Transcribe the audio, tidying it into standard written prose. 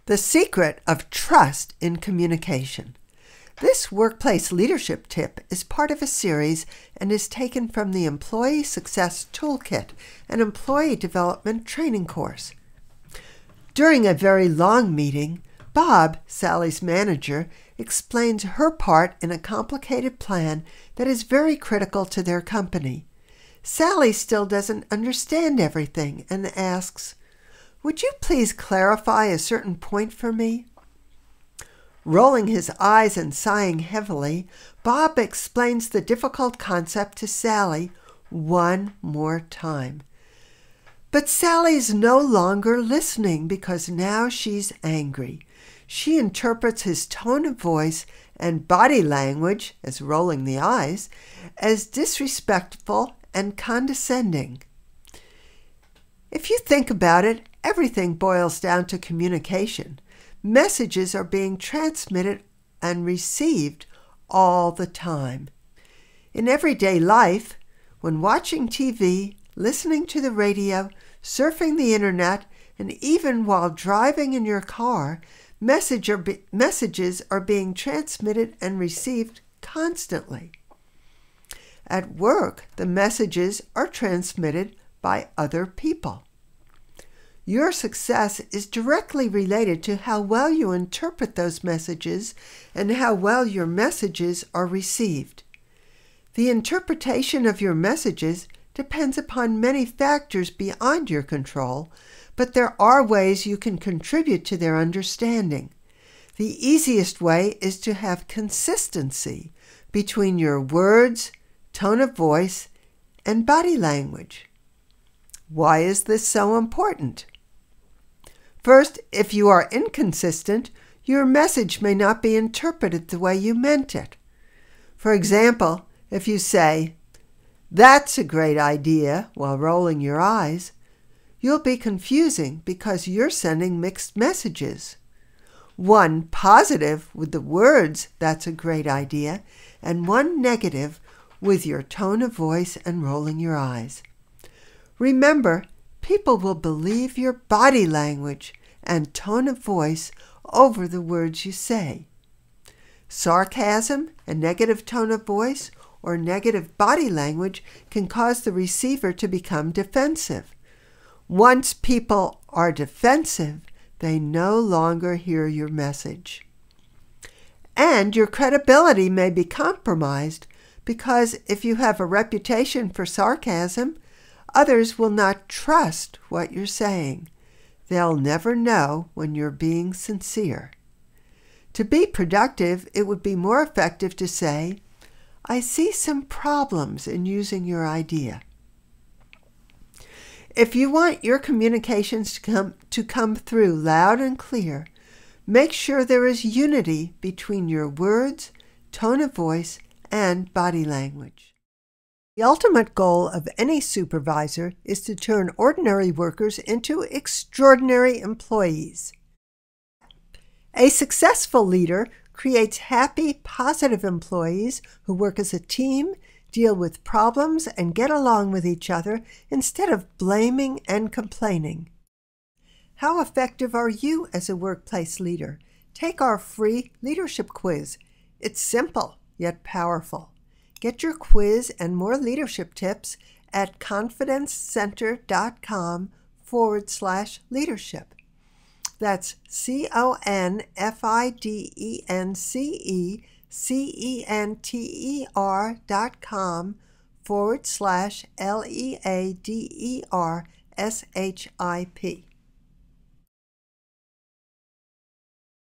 The secret of trust in communication. This workplace leadership tip is part of a series and is taken from the Employee Success Toolkit, an employee development training course. During a very long meeting, Bob, Sally's manager, explains her part in a complicated plan that is very critical to their company. Sally still doesn't understand everything and asks, "Would you please clarify a certain point for me?" Rolling his eyes and sighing heavily, Bob explains the difficult concept to Sally one more time. But Sally's no longer listening because now she's angry. She interprets his tone of voice and body language, as rolling the eyes, as disrespectful and condescending. If you think about it, everything boils down to communication. Messages are being transmitted and received all the time. In everyday life, when watching TV, listening to the radio, surfing the internet, and even while driving in your car, messages are being transmitted and received constantly. At work, the messages are transmitted by other people. Your success is directly related to how well you interpret those messages and how well your messages are received. The interpretation of your messages depends upon many factors beyond your control, but there are ways you can contribute to their understanding. The easiest way is to have consistency between your words, tone of voice, and body language. Why is this so important? First, if you are inconsistent, your message may not be interpreted the way you meant it. For example, if you say, "That's a great idea," while rolling your eyes, you'll be confusing because you're sending mixed messages. One positive with the words, "That's a great idea," and one negative with your tone of voice and rolling your eyes. Remember, people will believe your body language and tone of voice over the words you say. Sarcasm, a negative tone of voice, or negative body language can cause the receiver to become defensive. Once people are defensive, they no longer hear your message. And your credibility may be compromised because if you have a reputation for sarcasm, others will not trust what you're saying. They'll never know when you're being sincere. To be productive, it would be more effective to say, "I see some problems in using your idea." If you want your communications to come through loud and clear, make sure there is unity between your words, tone of voice, and body language. The ultimate goal of any supervisor is to turn ordinary workers into extraordinary employees. A successful leader creates happy, positive employees who work as a team, deal with problems, and get along with each other instead of blaming and complaining. How effective are you as a workplace leader? Take our free leadership quiz. It's simple yet powerful. Get your quiz and more leadership tips at confidencecenter.com/leadership. That's confidencecenter.com/leadership.